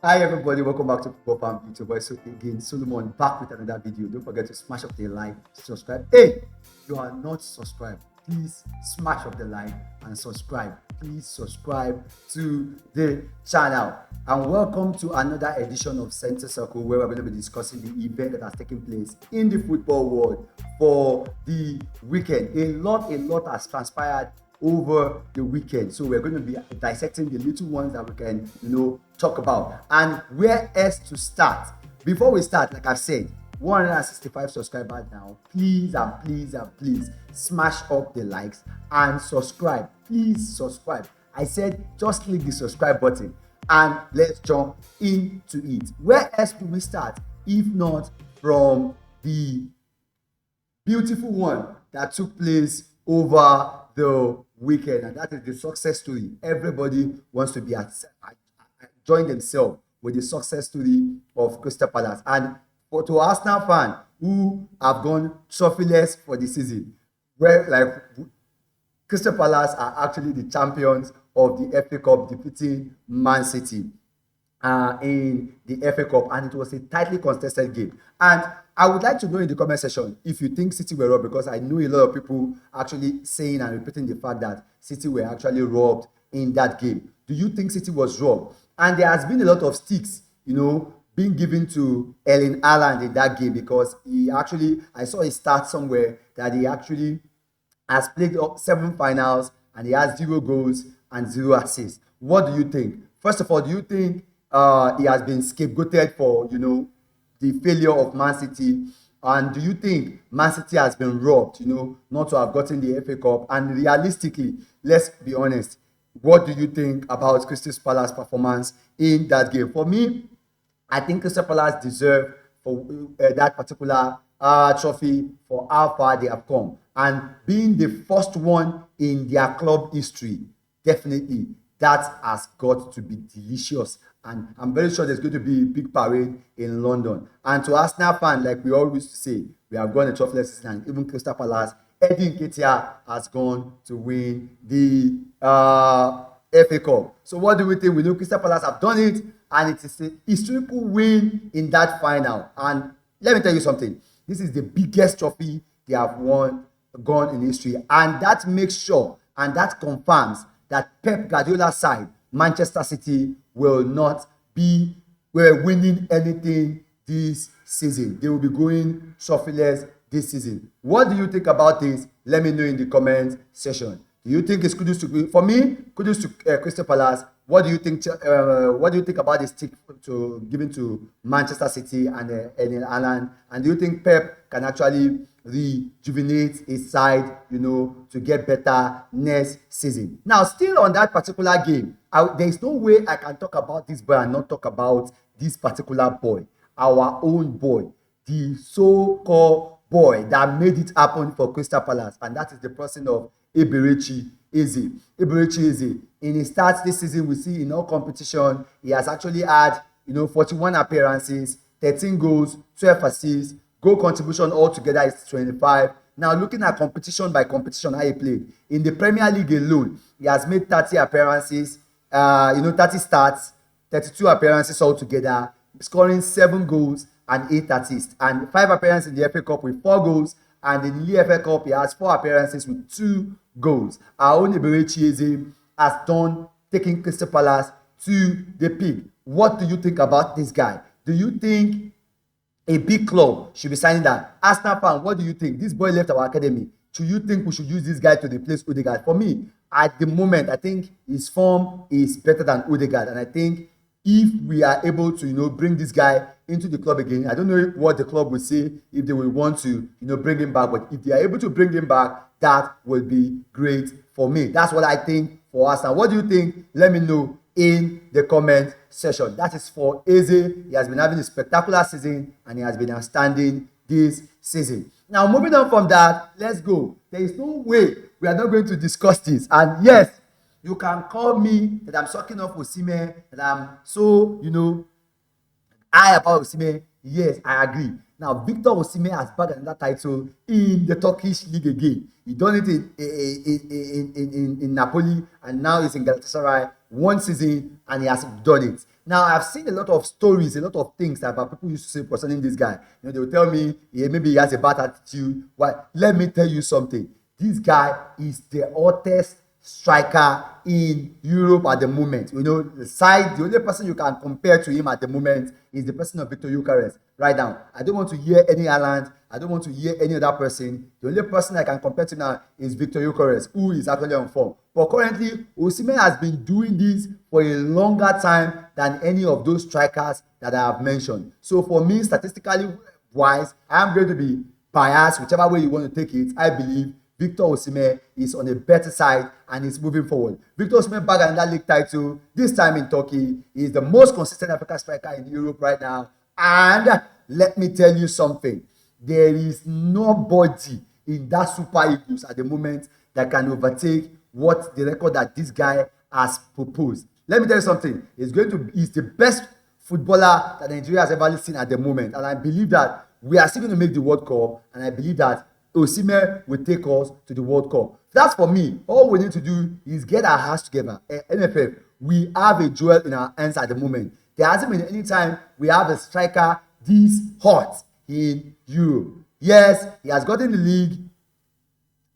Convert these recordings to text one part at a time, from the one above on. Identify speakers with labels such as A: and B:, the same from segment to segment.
A: Hi everybody, welcome back to Football Farm YouTube. So again, Solomon back with another video. Don't forget to smash up the like, subscribe. Hey, you are not subscribed, please smash up the like and subscribe. Please subscribe to the channel. And welcome to another edition of Center Circle, where we're going to be discussing the event that has taken place in the football world for the weekend. A lot has transpired over the weekend, so we're going to be dissecting the little ones that we can talk about. And where else to start? Before we start, like I've said, 165 subscribers now. Please smash up the likes and subscribe. Please subscribe. I said just click the subscribe button and let's jump into it. Where else do we start if not from the beautiful one that took place over the weekend, and that is the success story. Everybody wants to be join themselves with the success story of Crystal Palace. And to Arsenal fans who have gone trophyless for the season, where like Crystal Palace are actually the champions of the FA Cup, defeating Man City in the FA Cup, and it was a tightly contested game. And I would like to know in the comment section if you think City were robbed, because I know a lot of people actually saying and repeating the fact that City were actually robbed in that game. Do you think City was robbed? And there has been a lot of sticks, being given to Erling Haaland in that game, because I saw a stat somewhere that he actually has played 7 finals and he has 0 goals and 0 assists. What do you think? First of all, do you think he has been scapegoated for, the failure of Man City? And do you think Man City has been robbed, not to have gotten the FA Cup? And realistically, let's be honest, what do you think about Crystal Palace's performance in that game? For me, I think Crystal Palace deserve for that particular trophy for how far they have come. And being the first one in their club history, definitely that has got to be delicious. And I'm very sure there's going to be a big parade in London. And to Arsenal fans, like we always say, we have gone a trophyless season, and even Crystal Palace, Eddie Nketiah has gone to win the FA Cup. So what do we think? We know Crystal Palace have done it, and it is a historical win in that final. And let me tell you something. This is the biggest trophy they have gone in history. And that makes sure and that confirms that Pep Guardiola's side, Manchester City, will not be winning anything this season. They will be going trophyless this season. What do you think about this? Let me know in the comment section. Do you think it's kudos to, for me, kudos to Crystal Palace? What do you think? What do you think about the stick given to Manchester City and Erling Haaland? And do you think Pep can actually rejuvenate his side, to get better next season? Now, still on that particular game, there is no way I can talk about this boy and not talk about this particular boy, our own boy, the so-called boy that made it happen for Crystal Palace, and that is the person of Eberechi Eze. Eberechi Eze, in his stats this season, we see in all competition, he has actually had, 41 appearances, 13 goals, 12 assists, goal contribution altogether is 25. Now, looking at competition by competition, how he played. In the Premier League alone, he has made 30 appearances, 30 starts, 32 appearances altogether, scoring 7 goals and 8 assists. And 5 appearances in the FA Cup with 4 goals. And in the FA Cup, he has 4 appearances with 2 goals. Our own Eberechi Eze has done taking Crystal Palace to the peak. What do you think about this guy? Do you think a big club should be signing that? Arsenal fan, what do you think? This boy left our academy. Do you think we should use this guy to replace Odegaard? For me, at the moment, I think his form is better than Odegaard. And I think if we are able to, bring this guy into the club again, I don't know what the club will say if they will want to, bring him back. But if they are able to bring him back, that will be great for me. That's what I think for Arsenal. What do you think? Let me know in the comment section. That is for Eze. He has been having a spectacular season and he has been outstanding this season. Now, moving on from that, let's go. There is no way we are not going to discuss this. And yes, you can call me that I'm sucking off Osimhen, that I'm so, high about Osimhen. Yes, I agree. Now, Victor Osimhen has bagged another title in the Turkish league again. He done it in Napoli, and now he's in Galatasaray. 1 season, and he has done it. Now, I've seen a lot of stories, a lot of things about people used to say concerning this guy. They will tell me, yeah, maybe he has a bad attitude. Well, let me tell you something. This guy is the hottest striker in Europe at the moment. The only person you can compare to him at the moment is the person of Victor Gyökeres. Right now, I don't want to hear any Haaland. I don't want to hear any other person. The only person I can compare to now is Victor Gyökeres, who is actually on form. But currently, Osimhen has been doing this for a longer time than any of those strikers that I have mentioned. So for me, statistically wise, I am going to be biased, whichever way you want to take it. I believe Victor Osimhen is on a better side and is moving forward. Victor Osimhen back another league title, this time in Turkey. He is the most consistent African striker in Europe right now. And let me tell you something. There is nobody in that Super Eagles at the moment that can overtake what the record that this guy has proposed. Let me tell you something. He's the best footballer that Nigeria has ever seen at the moment. And I believe that we are still going to make the World Cup. And I believe that Osimhen will take us to the World Cup. That's for me. All we need to do is get our hands together. NFF, we have a jewel in our hands at the moment. There hasn't been any time we have a striker this hot in Europe. Yes, he has gotten the league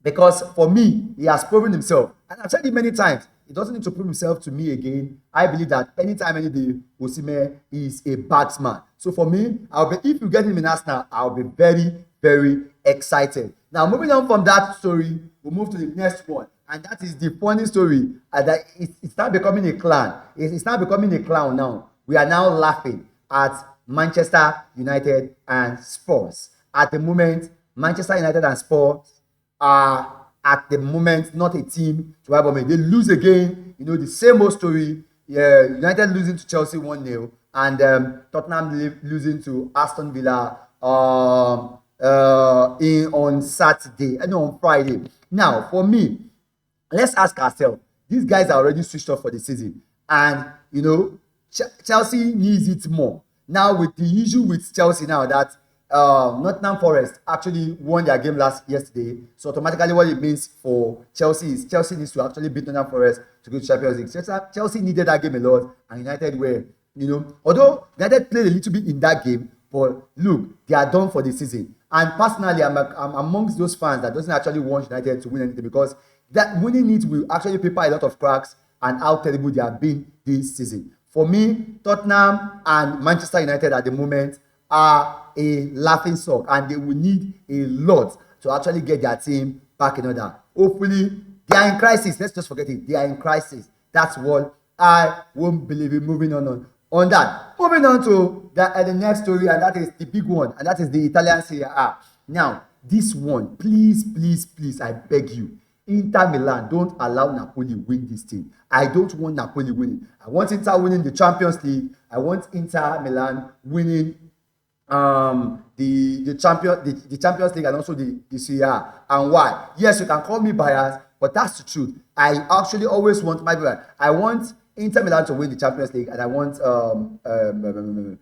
A: because for me, he has proven himself. And I've said it many times. He doesn't need to prove himself to me again. I believe that anytime, any day, Osimhen is a batsman. So for me, if you get him in Arsenal, I'll be very, very excited. Now, moving on from that story, we'll move to the next one. And that is the funny story. That it's now becoming a clown. It's now becoming a clown now. We are now laughing at Manchester United and Spurs. At the moment, Manchester United and Spurs are at the moment not a team to have. They lose again. The same old story. United losing to Chelsea 1-0 and Tottenham losing to Aston Villa on Saturday and on Friday. Now, for me, let's ask ourselves, these guys are already switched off for the season. And, Chelsea needs it more. Now, with the issue with Chelsea now that Nottingham Forest actually won their game yesterday. So automatically what it means for Chelsea is Chelsea needs to actually beat Nottingham Forest to go to Champions League. Chelsea needed that game a lot and United were, although United played a little bit in that game, but look, they are done for the season. And personally, I'm amongst those fans that doesn't actually want United to win anything because that winning it will actually paper a lot of cracks and how terrible they have been this season. For me, Tottenham and Manchester United at the moment are a laughing stock and they will need a lot to actually get their team back in order. Hopefully, they are in crisis. Let's just forget it. They are in crisis. That's what I won't believe in. Moving on that. Moving on to the next story, and that is the big one, and that is the Italian Serie A. Now, this one, please, I beg you. Inter Milan, don't allow Napoli win this thing. I don't want Napoli winning. I want Inter winning the Champions League. I want Inter Milan winning the Champions League and also the Serie A. And why? Yes, you can call me biased, but that's the truth. I actually always want I want Inter Milan to win the Champions League, and I want them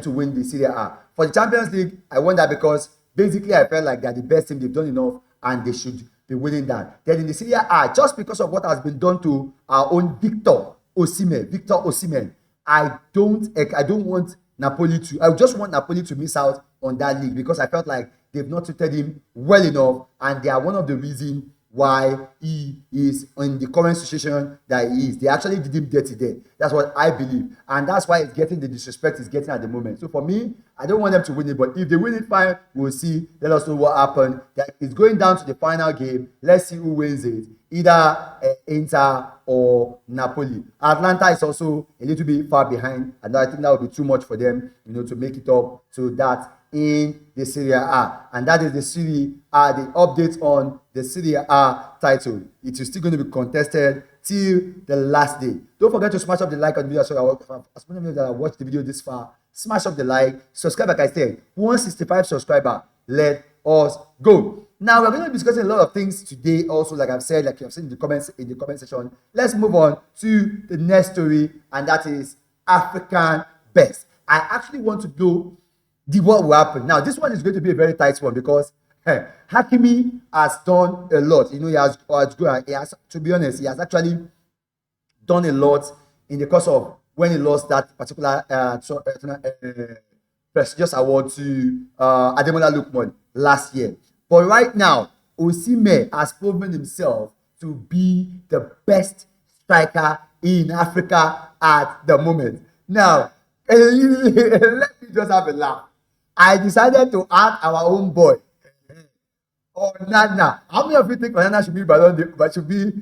A: to win the Serie A. For the Champions League, I want that because basically I felt like they're the best team. They've done enough, and they should be winning that. Then in the Serie A, just because of what has been done to our own Victor Osimhen, I don't want Napoli to. I just want Napoli to miss out on that league because I felt like they've not treated him well enough, and they are one of the reasons why he is in the current situation that he is. They actually did him dirty there. That's what I believe. And that's why he's getting the disrespect he's getting at the moment. So for me, I don't want them to win it. But if they win it, fine. We'll see. Let us know what happened. It's going down to the final game. Let's see who wins it. Either Inter or Napoli. Atlanta is also a little bit far behind. And I think that would be too much for them, to make it up to that in the Serie A. And that is the Serie A, the update on the Serie A title. It is still going to be contested till the last day. Don't forget to smash up the like on the video. So as many of you that have watched the video this far, smash up the like, subscribe. Like I said, 165 subscriber. Let us go. Now we're going to be discussing a lot of things today. Also, like I've said, like you have seen in the comment section. Let's move on to the next story, and that is African best. I actually want to know what will happen. Now, this one is going to be a very tight one because Hakimi has done a lot. He has, to be honest, he has actually done a lot in the course of when he lost that particular prestigious award to Ademola Lookman last year. But right now, Osimhen has proven himself to be the best striker in Africa at the moment. Now, let me just have a laugh. I decided to add our own boy, Onana. How many of you think Onana should be Ballon, but should be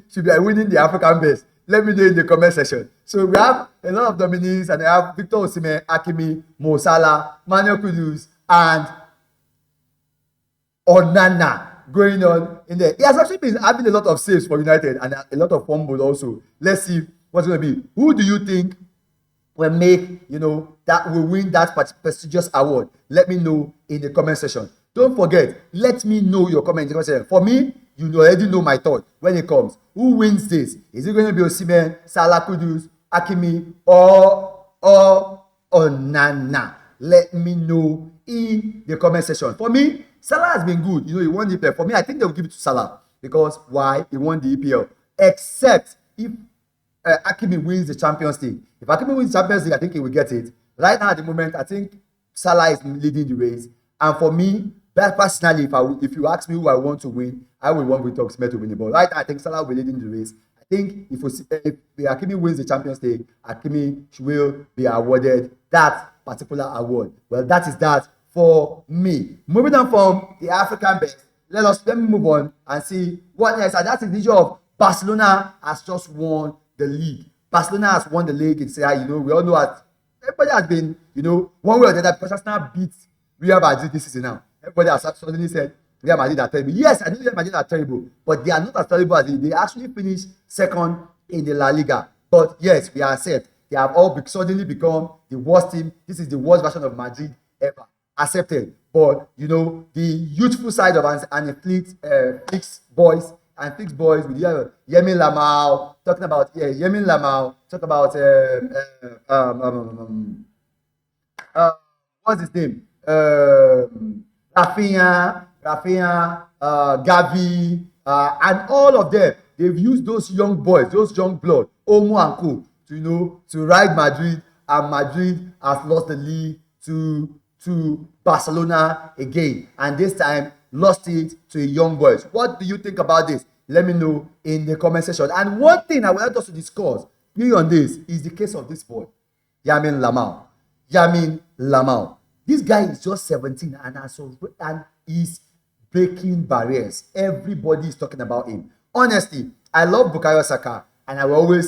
A: winning the African best? Let me know in the comment section. So we have a lot of nominees, and I have Victor Osimhen, Hakimi, Mo Salah, Manuel Kudus, and Onana going on in there. He has actually been having a lot of saves for United and a lot of fumbles also. Let's see what's going to be. Who do you think will make, that will win that prestigious award? Let me know in the comment section. Don't forget, let me know your comment in the comment section. For me, you already know my thought when it comes. Who wins this? Is it going to be Osimhen, Salah, Kudus, Hakimi, or Onana? Let me know in the comment section. For me, Salah has been good. He won the EPL. For me, I think they will give it to Salah. Because why? He won the EPL. Except if Hakimi wins the Champions League. If Hakimi wins the Champions League, I think he will get it. Right now, at the moment, I think Salah is leading the race. And for me, personally, if you ask me who I want to win, I will want Victor Osimhen to win the ball. Right now, I think Salah will be leading the race. I think if Hakimi wins the Champions League, Hakimi will be awarded that particular award. Well, that is that for me. Moving on from the African best, let me move on and see what else. And that is the issue of Barcelona has just won the league. Barcelona has won the league. It's we all know that everybody has been, one way or the other, because Arsenal beat Real Madrid this season now. Everybody has suddenly said Real Madrid are terrible. Yes, I know Real Madrid are terrible, but they are not as terrible as they actually finished second in the La Liga. But yes, we accept they have all suddenly become the worst team. This is the worst version of Madrid ever. Accepted. But the youthful side of Flick's boys with Yamal Lamine, talking about Yamal Lamine, talk about what's his name? Rafinha, Gavi, and all of them. They've used those young boys, those young blood, Omo and Co, to ride Madrid, and Madrid has lost the league to Barcelona again, and this time lost it to a young boys. What do you think about this? Let me know in the comment section. And one thing I would like us to discuss on this is the case of this boy, Yamal Lamine. This guy is just 17 and he's breaking barriers. Everybody is talking about him. Honestly, I love Bukayo Saka, and I will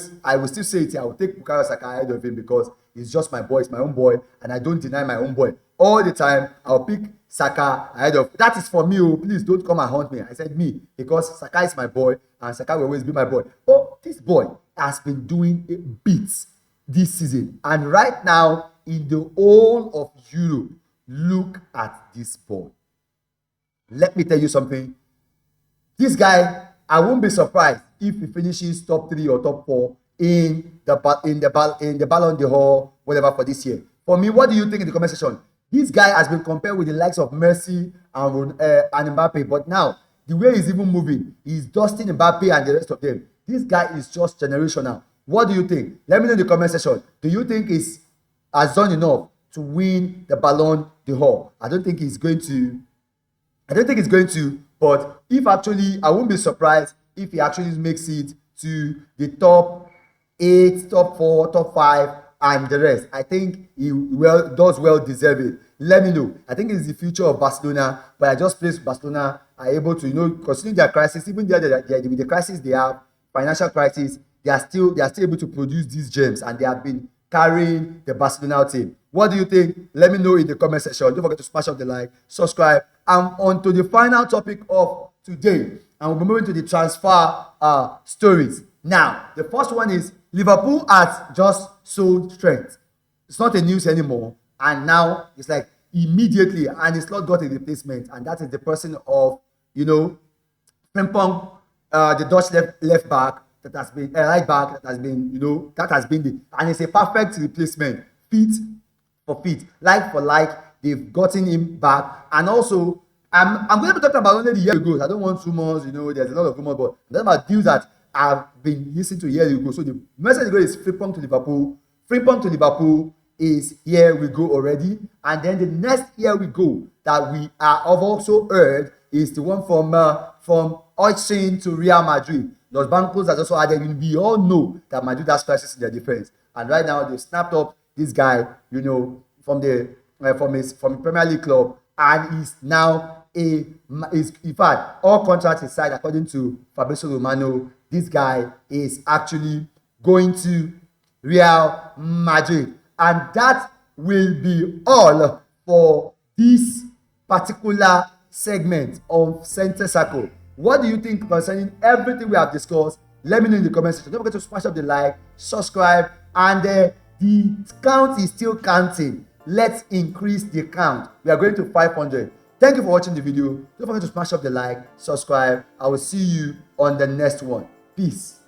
A: still say it here. I will take Bukayo Saka ahead of him because he's just my boy, it's my own boy, and I don't deny my own boy. All the time, I'll pick Saka ahead of. That is for me. Please don't come and haunt me. I said me because Saka is my boy, and Saka will always be my boy. But this boy has been doing beats this season, and right now in the whole of Europe, look at this boy. Let me tell you something. This guy, I won't be surprised if he finishes top 3 or top 4 in the Ballon d'Or, whatever, for this year. For me, what do you think in the comment section? This guy has been compared with the likes of Messi and Mbappe, but now the way he's even moving, he's dusting Mbappe and the rest of them. This guy is just generational. What do you think? Let me know in the comment section. Do you think he's has done enough to win the Ballon d'Or? I don't think he's going to. But if actually, I won't be surprised if he actually makes it to the top 8, top 4, top 5, and the rest. I think he does well deserve it. Let me know. I think it's the future of Barcelona, but I just place Barcelona are able to, considering their crisis, even with the crisis they have, financial crisis, they are still able to produce these gems, and they have been carrying the Barcelona team. What do you think? Let me know in the comment section. Don't forget to smash up the like, subscribe, and on to the final topic of today. And we'll be moving to the transfer stories. Now, the first one is Liverpool has just sold Trent. It's not a news anymore, and now it's like immediately, and it's not got a replacement, and that is the person of Frimpong, the Dutch left back that has been a right back that has been and it's a perfect replacement, fit for fit, like for like. They've gotten him back, and also I'm going to be talking about only the year ago. I don't want rumors, there's a lot of rumors, but I'm talking about deals that I've been listening to a year ago. So the message is Frimpong to Liverpool Frimpong to Liverpool is here we go already. And then the next here we go that we have also heard is the one from Hujiesen to Real Madrid. Los Blancos has also added. We all know that Madrid has crisis in their defense, and right now they've snapped up this guy, from the from a Premier League club, and he's now in fact, all contracts aside, according to Fabrizio Romano, this guy is actually going to Real Madrid, and that will be all for this particular segment of Center Circle. What do you think concerning everything we have discussed? Let me know in the comment section. Don't forget to smash up the like, subscribe, and the count is still counting. Let's increase the count. We are going to 500. Thank you for watching the video. Don't forget to smash up the like, subscribe. I will see you on the next one. Peace.